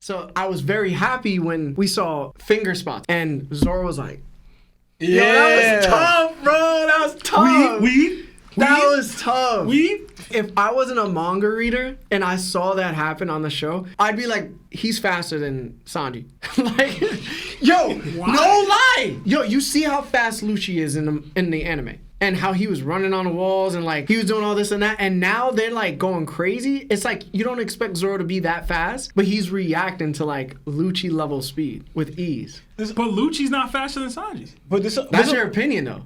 So I was very happy when we saw finger spots and Zoro was like, yo, that was tough, bro. That was tough. That was tough. If I wasn't a manga reader and I saw that happen on the show, I'd be like, he's faster than Sanji. Like, yo, no lie. Yo, you see how fast Lucci is in the anime. And how he was running on the walls and like he was doing all this and that. And now they're like going crazy. It's like you don't expect Zoro to be that fast, but he's reacting to like Lucci level speed with ease. But Lucci's not faster than Sanji. But that's your opinion though.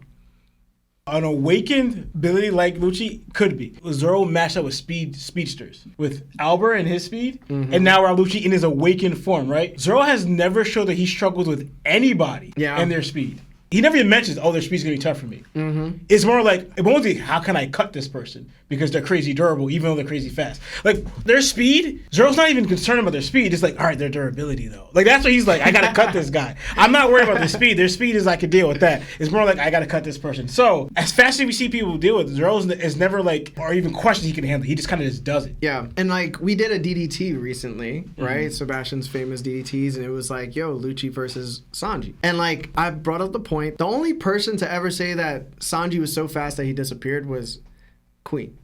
An awakened ability like Lucci could be. Zoro matched up with speedsters. With Albert and his speed, and now we're Lucci in his awakened form, right? Zoro has never showed that he struggles with anybody and their speed. He never even mentions, their speed's gonna be tough for me. It's more like, it won't be, how can I cut this person? Because they're crazy durable, even though they're crazy fast. Like, their speed, Zoro's not even concerned about their speed. It's like, all right, their durability, though. Like, that's what he's like, I gotta cut this guy. I'm not worried about their speed. Their speed is, I can deal with that. It's more like, I gotta cut this person. So, as fast as we see people deal with, Zoro is never like, or even question he can handle. He just kind of just does it. Yeah, and like, we did a DDT recently, right? Sebastian's famous DDTs, and it was like, yo, Lucci versus Sanji. And like, I brought up the point, the only person to ever say that Sanji was so fast that he disappeared was Queen.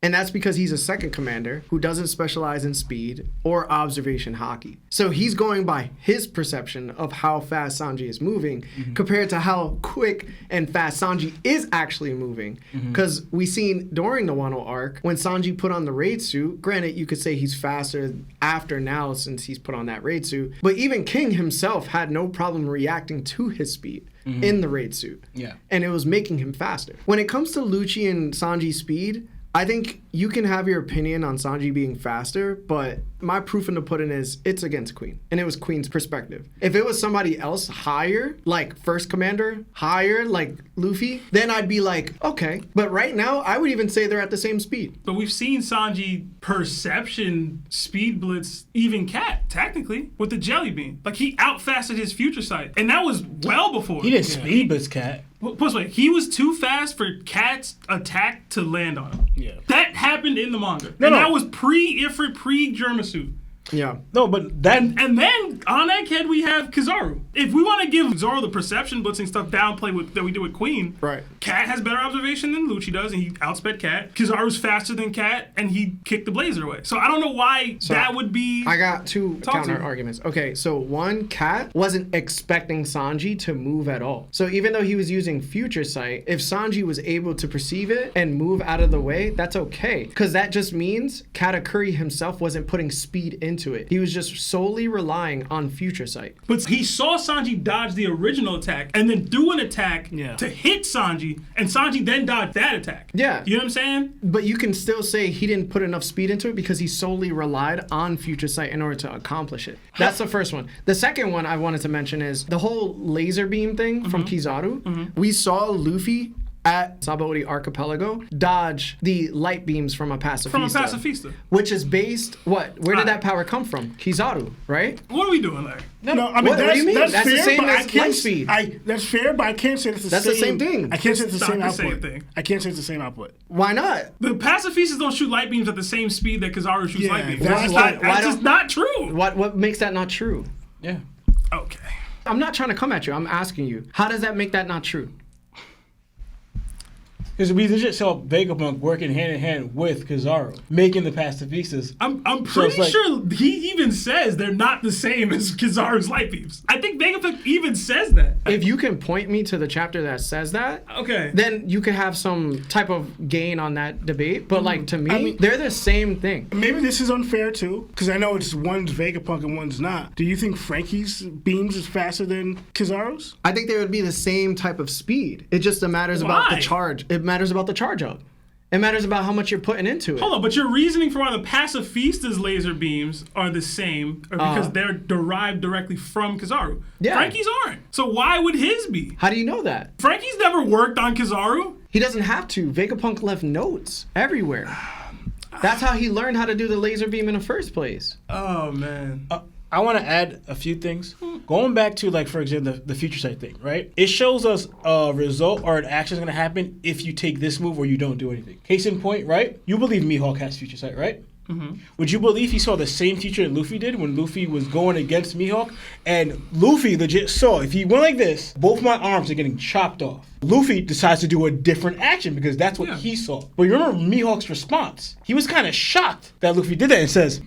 And that's because he's a second commander who doesn't specialize in speed or observation hockey. So he's going by his perception of how fast Sanji is moving compared to how quick and fast Sanji is actually moving. Because we seen during the Wano arc, when Sanji put on the raid suit, granted you could say he's faster after now since he's put on that raid suit, but even King himself had no problem reacting to his speed. In the raid suit. Yeah. And it was making him faster. When it comes to Lucci and Sanji's speed, I think you can have your opinion on Sanji being faster, but my proof in the pudding is it's against Queen. And it was Queen's perspective. If it was somebody else higher, like first commander, higher, like Luffy, then I'd be like, okay. But right now, I would even say they're at the same speed. But we've seen Sanji perception speed blitz even Cat, technically, with the jelly bean. Like he outfasted his future sight. And that was well before. He didn't speed blitz Cat. Plus, wait, he was too fast for Cat's attack to land on him. Yeah. That happened in the manga. That was pre-Ifrit, pre-Germa suit. Yeah. No, but that... And then, on Egghead, we have Kizaru. If we want to give Zoro the perception blitzing stuff downplay that we do with Queen, right? Cat has better observation than Lucci does, and he outsped Cat. Kizaru's faster than Cat, and he kicked the blazer away. So I don't know why that would be... I got two counter arguments. Okay, so one, Cat wasn't expecting Sanji to move at all. So even though he was using future sight, if Sanji was able to perceive it and move out of the way, that's okay. Because that just means Katakuri himself wasn't putting speed into it. He was just solely relying on future sight. But he saw Sanji dodge the original attack and then do an attack to hit Sanji, and Sanji then dodged that attack. Yeah. You know what I'm saying? But you can still say he didn't put enough speed into it because he solely relied on future sight in order to accomplish it. That's the first one. The second one I wanted to mention is the whole laser beam thing from Kizaru. We saw Luffy at Sabaody Archipelago dodge the light beams from a pacifista. From a pacifista. Which is based, where did that power come from? Kizaru, right? What are we doing there? No, I mean, what do you mean? That's fair, the same but as light speed. That's fair, but I can't say it's the same. That's the same thing. I can't say it's the same output. Same thing. I can't say it's the same output. Why not? The pacifistas don't shoot light beams at the same speed that Kizaru shoots light beams. That's just not true. What makes that not true? Yeah. Okay. I'm not trying to come at you. I'm asking you. How does that make that not true? Because we legit saw Vegapunk working hand in hand with Kizaru, making the pacifistas. I'm pretty sure he even says they're not the same as Kizaru's light beams. I think Vegapunk even says that. If you can point me to the chapter that says that, okay, then you could have some type of gain on that debate. But like to me, they're the same thing. Maybe this is unfair too, because I know it's one's Vegapunk and one's not. Do you think Frankie's beams is faster than Kizaru's? I think they would be the same type of speed. It just matters about the charge. It matters about the charge up. It matters about how much you're putting into it. Hold on, but your reasoning for why the pacifista's laser beams are the same are because they're derived directly from Kizaru. Yeah. Frankie's aren't. So why would his be? How do you know that? Frankie's never worked on Kizaru. He doesn't have to. Vegapunk left notes everywhere. That's how he learned how to do the laser beam in the first place. Oh, man. I want to add a few things. Going back to, like, for example, the future sight thing, right? It shows us a result or an action is going to happen if you take this move or you don't do anything. Case in point, right? You believe Mihawk has future sight, right? Would you believe he saw the same feature that Luffy did when Luffy was going against Mihawk? And Luffy legit saw, if he went like this, both my arms are getting chopped off. Luffy decides to do a different action because that's what he saw. But you remember Mihawk's response? He was kind of shocked that Luffy did that and says,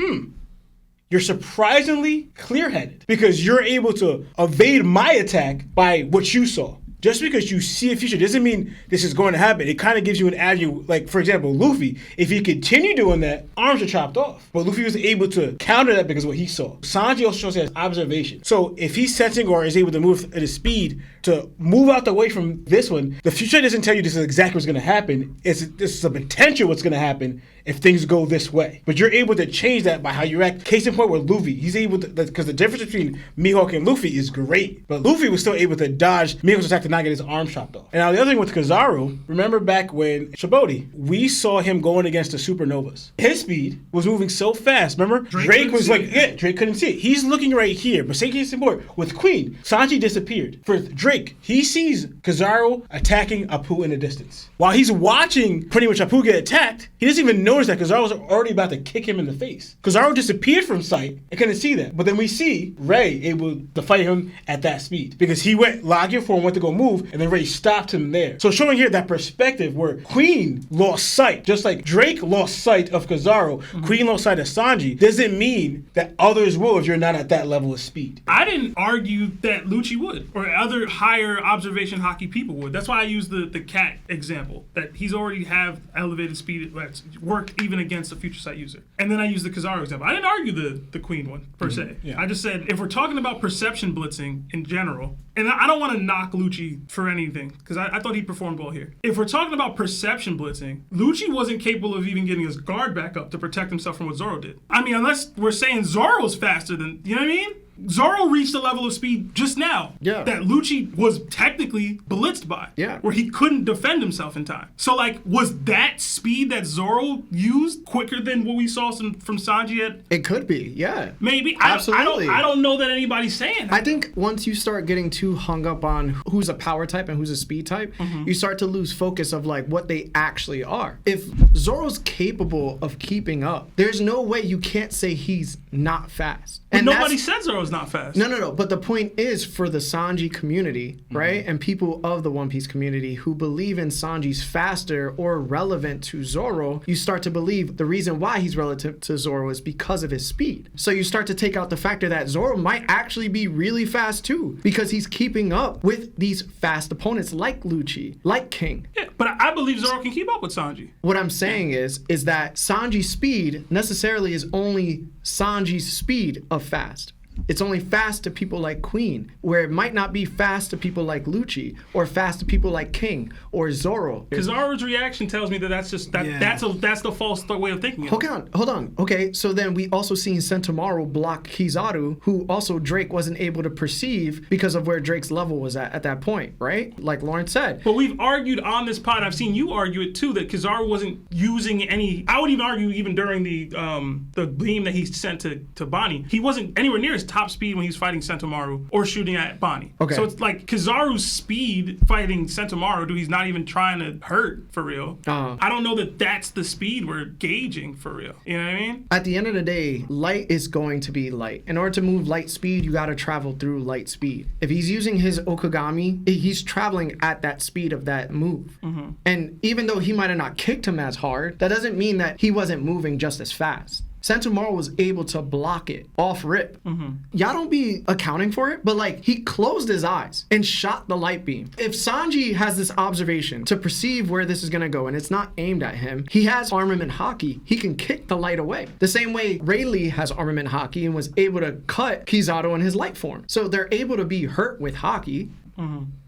you're surprisingly clear-headed because you're able to evade my attack by what you saw. Just because you see a future doesn't mean this is going to happen. It kind of gives you an avenue. Like, for example, Luffy, if he continued doing that, arms are chopped off. But Luffy was able to counter that because of what he saw. Sanji also shows his observation. So if he's sensing or is able to move at a speed to move out the way from this one, the future doesn't tell you this is exactly what's going to happen. This is a potential what's going to happen if things go this way. But you're able to change that by how you act. Case in point with Luffy, he's able to, because the difference between Mihawk and Luffy is great. But Luffy was still able to dodge Mihawk's attack to not get his arm chopped off. And now the other thing with Kizaru, remember back when Sabaody, we saw him going against the supernovas. His speed was moving so fast. Remember? Drake was like, Drake couldn't see it. He's looking right here. But same case in point with Queen, Sanji disappeared. For Drake, he sees Kizaru attacking Apu in the distance. While he's watching pretty much Apu get attacked, he doesn't even notice that Kizaru was already about to kick him in the face. Kizaru disappeared from sight and couldn't see that. But then we see Ray able to fight him at that speed because he went logging for him, went to go move, and then Ray stopped him there. So showing here that perspective where Queen lost sight, just like Drake lost sight of Kizaru, Queen lost sight of Sanji, doesn't mean that others will if you're not at that level of speed. I didn't argue that Lucci would, or other higher observation hockey people would. That's why I used the cat example, that he's already have elevated speed that's worked even against a future sight user. And then I used the Kizaru example. I didn't argue the Queen one, per se. Yeah. I just said, if we're talking about perception blitzing in general, and I don't want to knock Lucci for anything, because I thought he performed well here. If we're talking about perception blitzing, Lucci wasn't capable of even getting his guard back up to protect himself from what Zoro did. I mean, unless we're saying Zoro was faster than, you know what I mean? Zoro reached a level of speed just now that Lucci was technically blitzed by, where he couldn't defend himself in time. So, like, was that speed that Zoro used quicker than what we saw from Sanji at? It could be, yeah. Maybe. Absolutely. I don't know that anybody's saying that. I think once you start getting too hung up on who's a power type and who's a speed type, you start to lose focus of, like, what they actually are. If Zoro's capable of keeping up, there's no way you can't say he's not fast. And nobody said Zoro's not fast. No. But the point is, for the Sanji community, right, and people of the One Piece community who believe in Sanji's faster or relevant to Zoro, you start to believe the reason why he's relative to Zoro is because of his speed. So you start to take out the factor that Zoro might actually be really fast too, because he's keeping up with these fast opponents like Lucci, like King. Yeah, but I believe Zoro can keep up with Sanji. What I'm saying is that Sanji's speed necessarily is only Sanji's speed of fast. It's only fast to people like Queen, where it might not be fast to people like Lucci or fast to people like King or Zoro. Because Zoro's reaction tells me that that's the false way of thinking. Hold on. Okay, so then we also seen Sentomaru block Kizaru, who also Drake wasn't able to perceive because of where Drake's level was at that point, right? Like Lawrence said. But we've argued on this pod, I've seen you argue it too, that Kizaru wasn't using any. I would even argue even during the beam that he sent to Bonnie, he wasn't anywhere near his top speed when he was fighting Sentomaru or shooting at Bonnie. Okay. So it's like Kizaru's speed fighting Sentomaru, dude, he's not even trying to hurt for real. I don't know that that's the speed we're gauging for real. You know what I mean? At the end of the day, light is going to be light. In order to move light speed, you got to travel through light speed. If he's using his Okagami, he's traveling at that speed of that move. And even though he might have not kicked him as hard, that doesn't mean that he wasn't moving just as fast. Sentomaru was able to block it off rip. Y'all don't be accounting for it, but like he closed his eyes and shot the light beam. If Sanji has this observation to perceive where this is gonna go and it's not aimed at him, he has armament hockey. He can kick the light away. The same way Rayleigh has armament hockey and was able to cut Kizaru in his light form. So they're able to be hurt with hockey.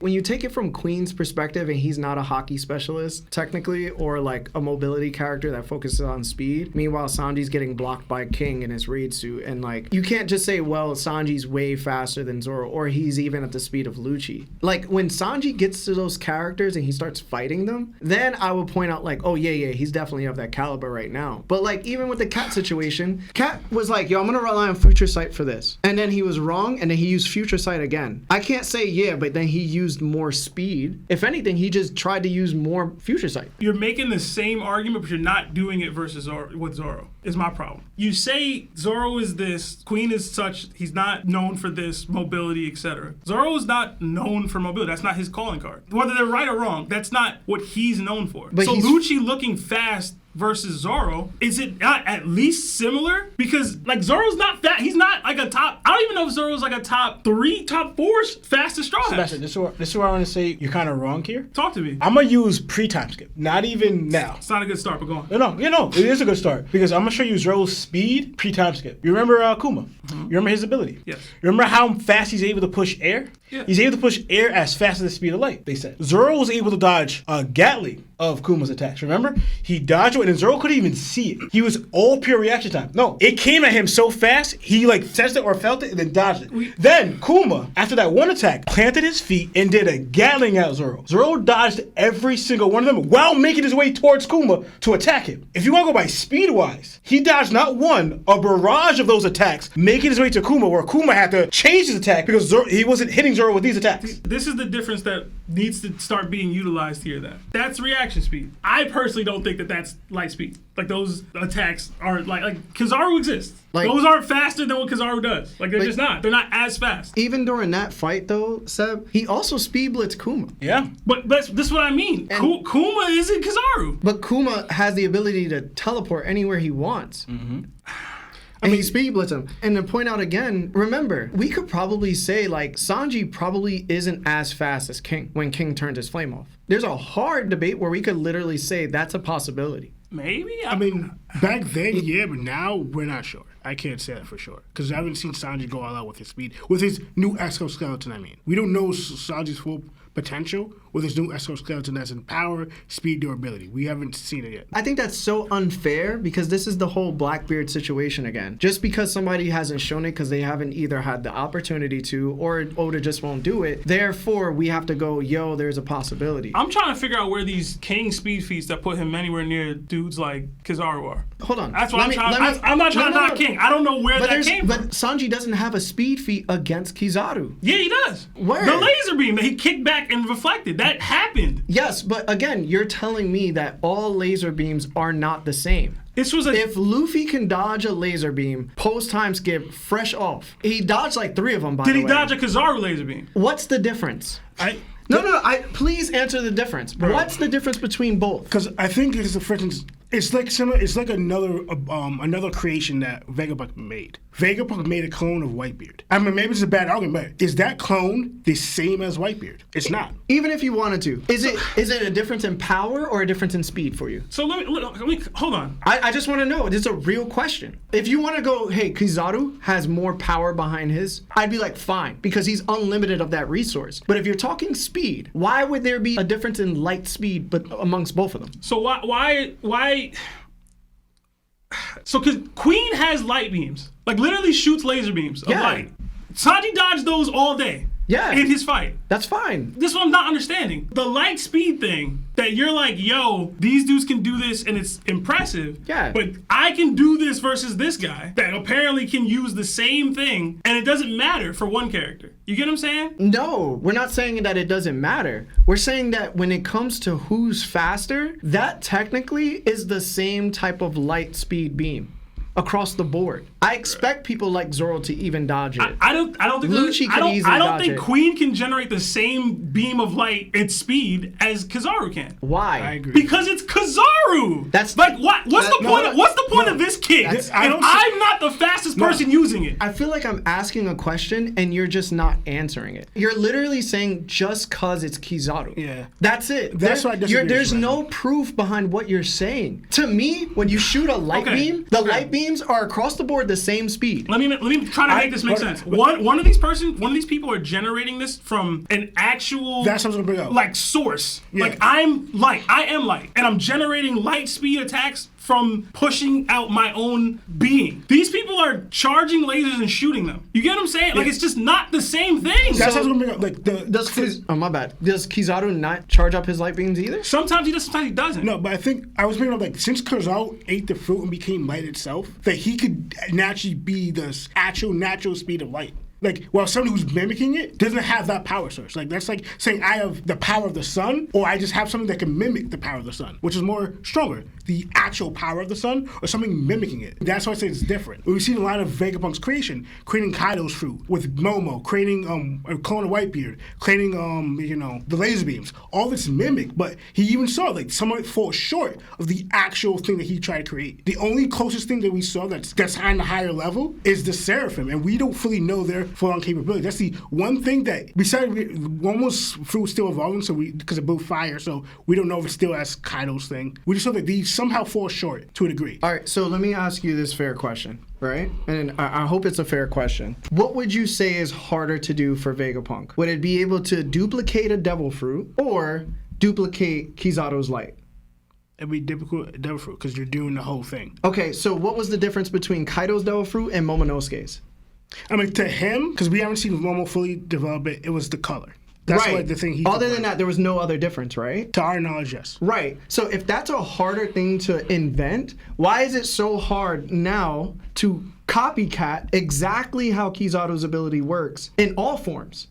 When you take it from Queen's perspective and he's not a hockey specialist technically, or like a mobility character that focuses on speed, meanwhile Sanji's getting blocked by King in his raid suit, and like you can't just say, well, Sanji's way faster than Zoro or he's even at the speed of Lucci. Like when Sanji gets to those characters and he starts fighting them, then I will point out like, oh yeah, he's definitely of that caliber right now. But like even with the Cat situation, Cat was like, yo, I'm gonna rely on Future Sight for this, and then he was wrong and then he used Future Sight again. I can't say yeah, but then he used more speed. If anything, he just tried to use more future sight. You're making the same argument, but you're not doing it versus with Zoro, is my problem. You say Zoro is this, Queen is such, he's not known for this, mobility, etc. Zoro is not known for mobility. That's not his calling card. Whether they're right or wrong, that's not what he's known for. But so Lucci looking fast versus Zoro, is it not at least similar? Because like Zoro's not fast. He's not like a top. I don't even know if Zoro's like a top 3, top 4 fastest Straw Hats. Sebastian, this is where I want to say you're kind of wrong here. Talk to me. I'm gonna use pre-time skip, not even now. It's not a good start, but go on. No, it is a good start because I'm gonna show you Zoro's speed pre-time skip. You remember Kuma? Mm-hmm. You remember his ability? Yes. You remember how fast he's able to push air? Yeah. He's able to push air as fast as the speed of light, they said. Zoro was able to dodge a Gatling of Kuma's attacks, remember? He dodged it and Zoro couldn't even see it. He was all pure reaction time. No, it came at him so fast, he like sensed it or felt it and then dodged it. Then Kuma, after that one attack, planted his feet and did a Gatling at Zoro. Zoro dodged every single one of them while making his way towards Kuma to attack him. If you want to go by speed-wise, he dodged not one, a barrage of those attacks, making his way to Kuma, where Kuma had to change his attack because he wasn't hitting Zoro with these attacks. This is the difference that needs to start being utilized here then. That's reaction speed. I personally don't think that that's light speed. Like those attacks are like Kizaru exists. Like, those aren't faster than what Kizaru does. Like they're just not. They're not as fast. Even during that fight though, Seb, he also speed blitzed Kuma. Yeah. But this is what I mean. Kuma isn't Kizaru. But Kuma has the ability to teleport anywhere he wants. Mm-hmm. And he speed blitz him. And to point out again, remember, we could probably say like Sanji probably isn't as fast as King when King turned his flame off. There's a hard debate where we could literally say that's a possibility. Maybe? I mean, back then, yeah, but now we're not sure. I can't say that for sure. Because I haven't seen Sanji go all out with his speed. With his new exoskeleton, I mean. We don't know Sanji's full potential with his new exoskeleton that's in power, speed, durability. We haven't seen it yet. I think that's so unfair because this is the whole Blackbeard situation again. Just because somebody hasn't shown it because they haven't either had the opportunity to or Oda just won't do it, therefore we have to go, yo, there's a possibility. I'm trying to figure out where these King speed feats that put him anywhere near dudes like Kizaru are. Hold on. That's what I'm not trying to knock King. I don't know where that came from. But Sanji doesn't have a speed feat against Kizaru. Yeah, he does. Where? The laser beam that he kicked back and reflected. That happened. Yes, but again, you're telling me that all laser beams are not the same. If Luffy can dodge a laser beam post time skip fresh off, he dodged like 3 of them. By the way, did he dodge a Kizaru laser beam? What's the difference? Please answer the difference. Bro. What's the difference between both? Because I think it's for instance, it's like similar. It's like another creation that Vegapunk made. Vegapunk made a clone of Whitebeard. I mean, maybe it's a bad argument, but is that clone the same as Whitebeard? It's not. Even if you wanted to, is it a difference in power or a difference in speed for you? So let me hold on. I just want to know. It's a real question. If you want to go, hey, Kizaru has more power behind his, I'd be like, fine, because he's unlimited of that resource. But if you're talking speed, why would there be a difference in light speed but amongst both of them? So why? So because Queen has light beams, like literally shoots laser beams of light. Sanji dodged those all day. Yeah. In his fight. That's fine. This is what I'm not understanding. The light speed thing that you're like, yo, these dudes can do this and it's impressive. Yeah. But I can do this versus this guy that apparently can use the same thing and it doesn't matter for one character. You get what I'm saying? No, we're not saying that it doesn't matter. We're saying that when it comes to who's faster, that technically is the same type of light speed beam across the board. I expect people like Zoro to even dodge it. I don't think Lucci could easily I don't dodge think it. Queen can generate the same beam of light at speed as Kizaru can. Why? I agree. Because it's Kizaru. That's like what? What's the point of this kid? That's- I'm not the fastest person using it. I feel like I'm asking a question and you're just not answering it. You're literally saying just cause it's Kizaru. Yeah. That's it. That's why I disagree there's with you. no proof behind what you're saying. To me, when you shoot a light beam, the light beams are across the board the same speed. Let me try to make this make sense. One of these people are generating this from an actual That's what I was gonna bring up. like source. Yeah. Like I am light, and I'm generating light speed attacks from pushing out my own being. These people are charging lasers and shooting them. You get what I'm saying? Like it's just not the same thing. That's what I was gonna bring up. Like oh my bad. Does Kizaru not charge up his light beams either? Sometimes he does, sometimes he doesn't. No, but I think I was bringing up like since Kizaru ate the fruit and became light itself, that he could naturally be the actual natural speed of light. like, well, somebody who's mimicking it doesn't have that power source. Like, that's like saying I have the power of the sun, or I just have something that can mimic the power of the sun, which is more stronger. The actual power of the sun, or something mimicking it. That's why I say it's different. We've seen a lot of Vegapunk's creation, creating Kaido's fruit with Momo, creating a clone of Whitebeard, creating the laser beams. All this mimic, but he even saw like some of it fall short of the actual thing that he tried to create. The only closest thing that we saw that's on the higher level is the Seraphim, and we don't fully know their full-on capability. That's the one thing that, besides Momo's fruit was still evolving, so because it blew fire, so we don't know if it's still as Kaido's thing. We just know that these somehow fall short to a degree. All right, so let me ask you this fair question, right? And I hope it's a fair question. What would you say is harder to do for Vegapunk? Would it be able to duplicate a devil fruit or duplicate Kizaru's light? It'd be difficult devil fruit because you're doing the whole thing. Okay, so what was the difference between Kaido's devil fruit and Momonosuke's? I mean, to him, because we haven't seen Momo fully develop it, it was the color. That's right. Like the thing he Other than that, there was no other difference, right? To our knowledge, yes. Right. So if that's a harder thing to invent, why is it so hard now to copycat exactly how Kizaru's ability works in all forms?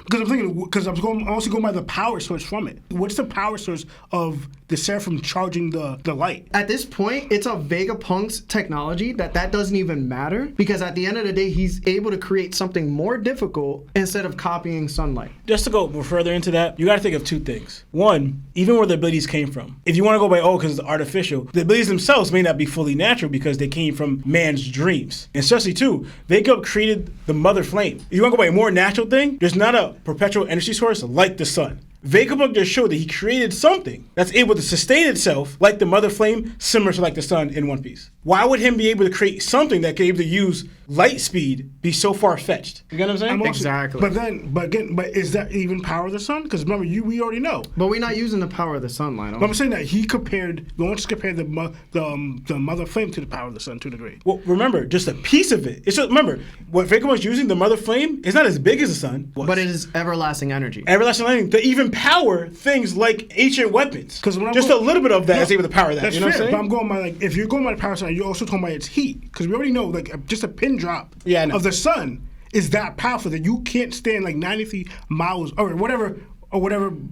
Because I'm also going by the power source from it. What's the power source of the Seraphim charging the light? At this point, it's a Vegapunk's technology that doesn't even matter, because at the end of the day, he's able to create something more difficult instead of copying sunlight. Just to go further into that, you got to think of two things. One, even where the abilities came from. If you want to go by, because it's artificial, the abilities themselves may not be fully natural because they came from man's dreams. And especially, too, Vegapunk created the mother flame. If you want to go by a more natural thing, there's not a perpetual energy source like the sun. Vegapunk just showed that he created something that's able to sustain itself like the mother flame, similar to like the sun in One Piece. Why would him be able to create something that can able to use light speed be so far-fetched? You get what I'm saying? Exactly. But is that even power of the sun? Because remember, we already know. But we're not using the power of the sun, Lionel. But I'm saying that he compared the mother flame to the power of the sun to a degree. Well, remember, just a piece of it. It's just, remember, what Vegapunk's using, the mother flame, is not as big as the sun. But it is everlasting energy. Everlasting energy to even power things like ancient weapons. Because just a little bit of that is able to power that. That's you know fair, what I'm saying? but I'm going by if you're going by the power sun, you're also talking about its heat. Because we already know just a pin drop of the sun is that powerful that you can't stand 93 miles or whatever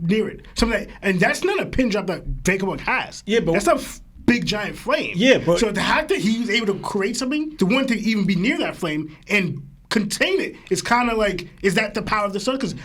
near it. And that's not a pin drop that Vegapunk has. Yeah, but that's a big giant flame. Yeah, but so the fact that he was able to create something, to want to even be near that flame and contain it, it's kind of like, is that the power of the sun? Because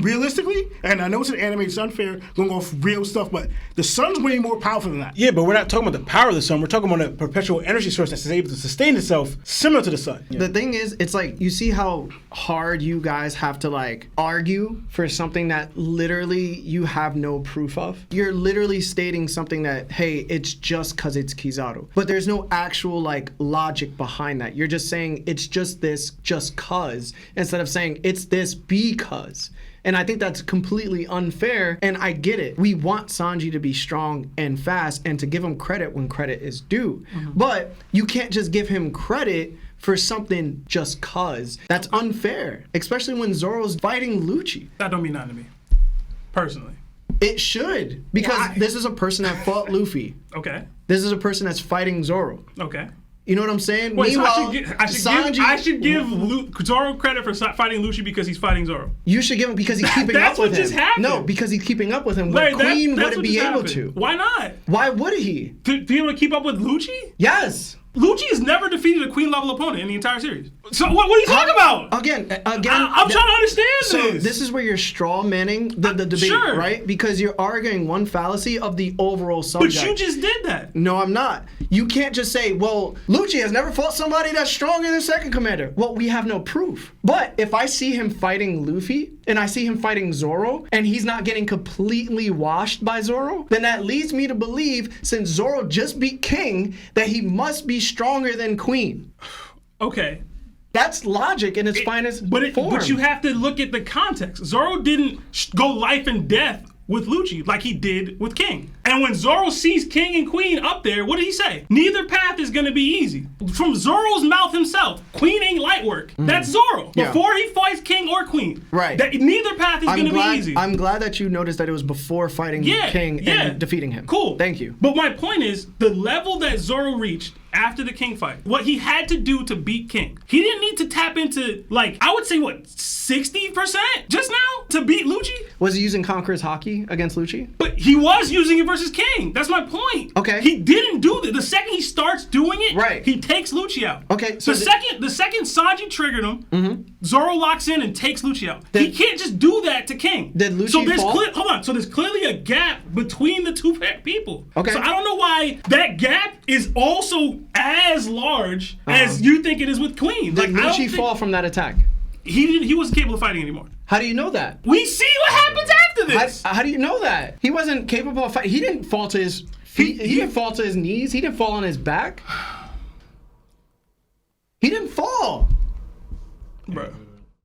realistically, and I know it's an anime, it's unfair, going to go off real stuff, but the sun's way more powerful than that. Yeah, but we're not talking about the power of the sun. We're talking about a perpetual energy source that's able to sustain itself similar to the sun. The thing is, it's like, you see how hard you guys have to argue for something that literally you have no proof of? You're literally stating something that, hey, it's just because it's Kizaru. But there's no actual logic behind that. You're just saying it's just this just cause, instead of saying it's this because. And I think that's completely unfair, and I get it. We want Sanji to be strong and fast and to give him credit when credit is due. Mm-hmm. But you can't just give him credit for something just cause. That's unfair, especially when Zoro's fighting Lucci. That don't mean nothing to me, personally. It should, because this is a person that fought Luffy. Okay. This is a person that's fighting Zoro. Okay. You know what I'm saying? Wait, meanwhile, I should give Zoro credit for fighting Lucci because he's fighting Zoro. You should give him because he's keeping up with him. That's what just happened. No, because he's keeping up with him. Wait, Queen that's wouldn't be able to. Why not? Why would he? To be able to keep up with Lucci? Yes. Lucci has never defeated a Queen level opponent in the entire series. So what are you talking about? Again, I'm trying to understand this. So this is where you're straw manning the debate, right? Because you're arguing one fallacy of the overall subject. But you just did that. No, I'm not. You can't just say, well, Lucci has never fought somebody that's stronger than Second Commander. Well, we have no proof. But if I see him fighting Luffy and I see him fighting Zoro and he's not getting completely washed by Zoro, then that leads me to believe, since Zoro just beat King, that he must be stronger than Queen. Okay. That's logic in its finest form. But you have to look at the context. Zoro didn't go life and death with Lucci like he did with King. And when Zoro sees King and Queen up there, what did he say? Neither path is going to be easy. From Zoro's mouth himself, Queen ain't light work. That's Zoro. Yeah. Before he fights King or Queen. Right. That neither path is going to be easy. I'm glad that you noticed that it was before fighting King and defeating him. Cool. Thank you. But my point is, the level that Zoro reached after the King fight, what he had to do to beat King, he didn't need to tap into, like, I would say, 60% just now to beat Lucci? Was he using Conqueror's Hockey against Lucci? But he was using it versus King. That's my point. Okay. He didn't do that. The second he starts doing it, right, he takes Lucci out. Okay. So the second Sanji triggered him, Zoro locks in and takes Lucci out. He can't just do that to King. Did Lucci fall? Hold on. So there's clearly a gap between the two people. Okay. So I don't know why that gap is also as large as you think it is with Queen. Did Lucci fall from that attack? He wasn't capable of fighting anymore. How do you know that? We see what happens after this. How do you know that? He wasn't capable of fighting. He didn't fall to his feet. He didn't fall to his knees. He didn't fall on his back. He didn't fall. Bro.